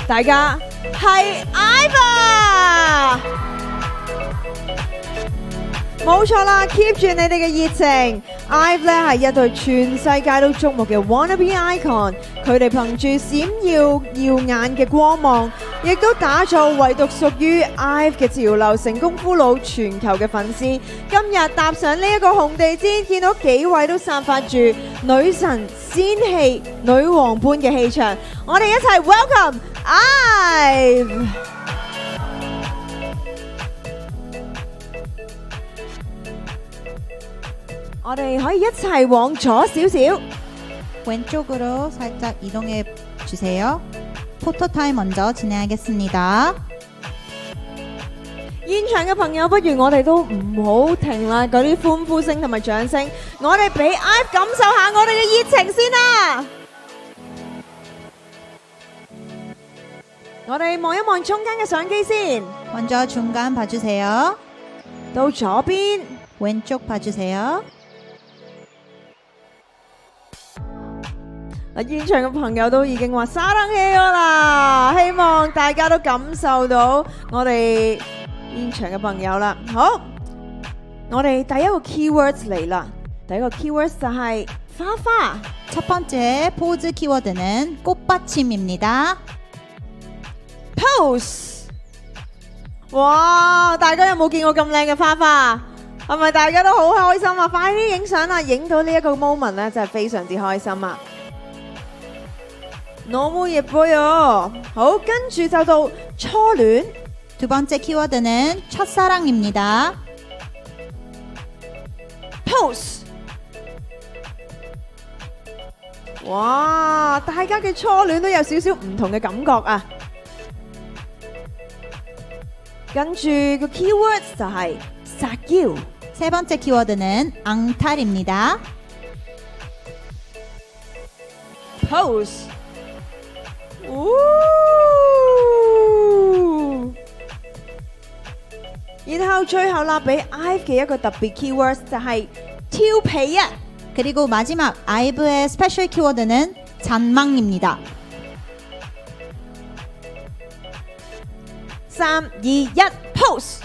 大家係 IVE， 冇錯啦 ，keep 住你哋嘅熱情。IVE 咧係一隊全世界都矚目嘅 wannabe icon， 佢哋憑住閃耀耀眼嘅光芒，亦都打造唯獨屬於 IVE 嘅潮流，成功俘虜全球嘅粉絲。今日踏上呢一個紅地毯，見到幾位都散發住女神仙氣、女王般嘅氣場，我哋一齊 welcome IVE。我哋可以一齊往左少少。 왼쪽으로 살짝 이동해 주세요. 포토타임 먼저 진행하겠습니다. 現場嘅朋友，不如我哋都唔好停啦，嗰啲歡呼聲同埋掌聲，我哋俾 IVE 感受下我哋嘅熱情先啦。我哋望一望中間嘅相機先， 먼저 중간 봐주세요. 到左邊， 왼쪽 봐주세요. 現場嘅朋友都已經話沙冷氣咗啦，希望大家都感受到我哋現場嘅朋友啦。好，我哋第一個 keywords 嚟啦，第一個 keywords 就係花花。 첫 번째 포즈 키워드는 꽃받침입니다. pose， 哇！大家有冇見過咁靚嘅花花？係咪大家都好開心啊？快啲影相啦！影到呢一個 moment 咧，真係非常之開心啊！ 너무 예뻐요。 好，跟住就到初戀。 두 번째 키워드는 첫사랑입니다. pose， 哇！大家嘅初戀都有少少唔同嘅感覺啊！跟住個 keywords 就係撒嬌。 세 번째 키워드는 앙탈입니다. pose， 然後最後啦，俾 IVE 嘅一個特別 keywords 就係挑皮啊！ 그리고 마지막 아이브의 스페셜 키워드는 잔망입니다. 3、2、1 pose，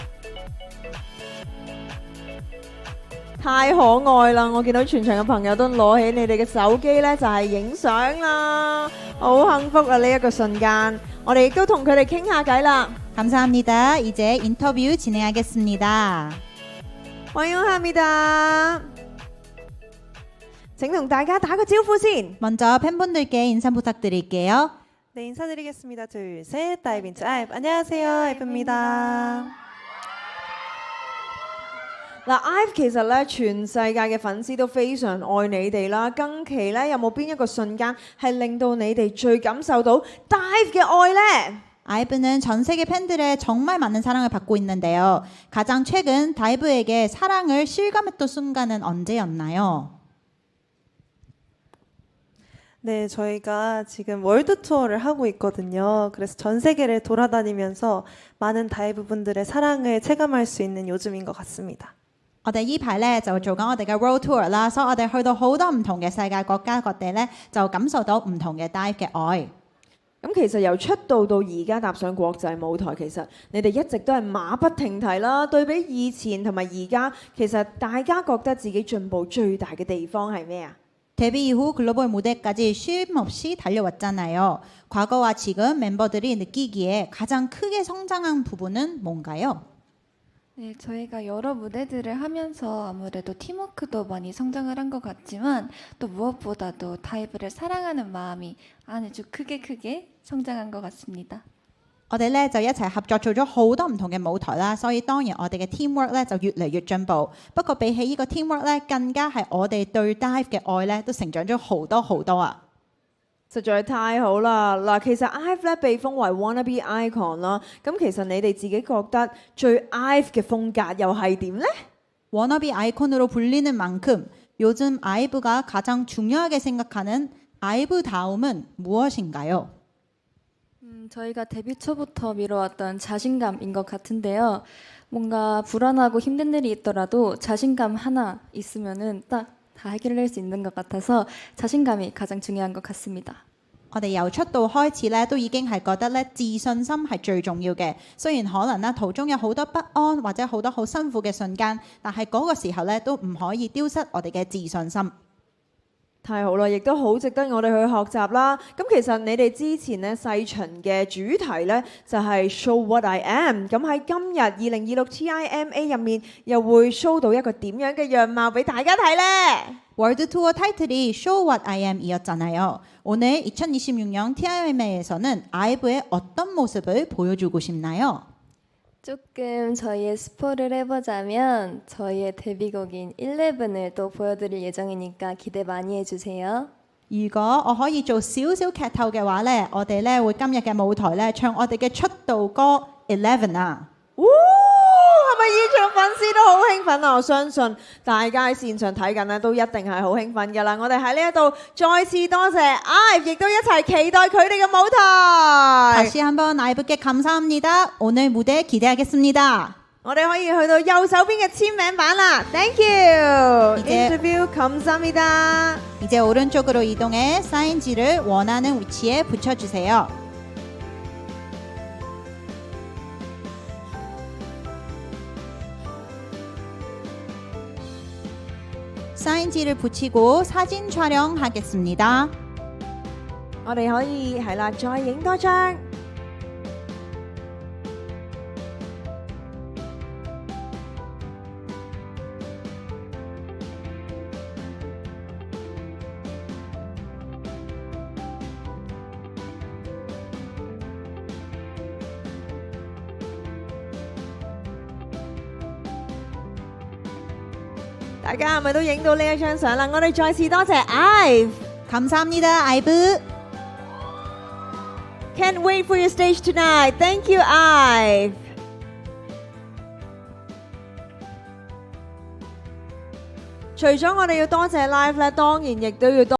太可愛啦！我見到全場嘅朋友都攞起你哋嘅手機呢，就係影相啦，好幸福啊！呢一個瞬間，我哋亦都同佢哋傾下偈啦。 감사합니다. 이제 인터뷰 진행하겠습니다. 환영합니다. 請同大家打個招呼先。 먼저 팬분들께 인사 부탁드릴게요. 네, 인사드리겠습니다. 둘, 셋, 다이빙트 IVE. 안녕하세요, IVE입니다. IVE 其實咧，全世界嘅粉絲都非常愛你哋啦。近期咧，有冇邊一個瞬間係令到你哋最感受到 IVE 嘅愛呢？ 아이브는 전 세계 팬들의 정말 많은 사랑을 받고 있는데요. 가장 최근 다이브에게 사랑을 실감했던 순간은 언제였나요? 네, 저희가 지금 월드 투어를 하고 있거든요. 그래서 전 세계를 돌아다니면서 많은 다이브 분들의 사랑을 체감할 수 있는 요즘인 것 같습니다. 我哋依排咧就做緊我哋嘅 World Tour 啦，所以我哋去到好多唔同嘅世界國家各地咧，就感受到唔同嘅 Dive 嘅愛。咁其實由出道到而家踏上國際舞台，其實你哋一直都係馬不停蹄啦。對比以前同埋而家，其實大家覺得自己進步最大嘅地方係咩啊？ 데뷔 이후 글로벌 무대까지 쉼 없이 달려왔잖아요. 과거와 지금 멤버들이 느끼기에 가장 크게 성장한 부분은 뭔가요? 네, 저희가 여러 무대들을 하면서 아무래도 팀워크도 많이 성장을 한 것 같지만 또 무엇보다도 다이브를 사랑하는 마음이 아주 크게 성장한 것 같습니다. 我哋咧就一齊合作做咗好多唔同嘅舞台啦，所以當然我哋嘅 teamwork 咧就越嚟越進步。不過比起呢個 teamwork 咧，更加係我哋對 dive 嘅愛咧都成長咗好多啊！實在太好啦！嗱，其實 IVE 咧被封為 wannabe icon 啦，咁其實你哋自己覺得最 IVE 嘅風格又係點呢？ 워너비 아이콘으로 불리는 만큼 요즘 아이브가 가장 중요하게 생각하는 아이브다움은 무엇인가요? 저희가 데뷔 초부터 미뤄왔던 자신감인 것 같은데요. 뭔가 불안하고 힘든 일이 있더라도 자신감 하나 있으면은 딱 다 해결할 수 있는 것 같아서 자신감이 가장 중요한 것 같습니다. 我哋由出道開始咧，都已經係覺得咧自信心係最重要嘅。雖然可能咧途中有好多不安或者好多好辛苦嘅瞬間，但係嗰個時候咧都唔可以丟失我哋嘅自信心。太好啦，亦都好值得我哋去學習啦。咁其實你哋之前咧細巡嘅主題咧就係 Show What I Am。咁喺今日2026 TIMA 入面又會 show 到一個點樣嘅樣貌俾大家睇呢？ 월드 투어 타이틀이 Show What I Am이었잖아요. 오늘 2026년 TIMA에서는 아이브의 어떤 모습을 보여주고 싶나요? 조금 저희의 스포를 해보자면 저희의 데뷔곡인 11을 또 보여드릴 예정이니까 기대 많이 해주세요. 如果我可以做少少劇透嘅話呢，我哋呢會今日嘅舞台呢唱我哋嘅出道歌 11啊！係咪現場粉絲都好興奮啊？我相信大家喺線上睇緊呢都一定係好興奮㗎啦！我哋喺呢一度再次多謝 IVE， 亦都一齊期待佢哋嘅舞台。 다시 한번 아이브께 감사합니다. 오늘 무대 기대하겠습니다. 我哋可以去到右手邊嘅簽名版啦 ，Thank you。 이제 Interview 감사합니다。 이제 오른쪽으로 이동해 사인지를 원하는 위치에 붙여주세요. 사인지를 붙이고 사진 촬영하겠습니다. 我哋可以係啦，再影多張。大家係咪都影到呢一張相啦？我哋再次多謝 IVE。 감사합니다, 아이브. Can't wait for your stage tonight. Thank you, IVE. 除咗我哋要多謝 Live 咧，當然亦都要多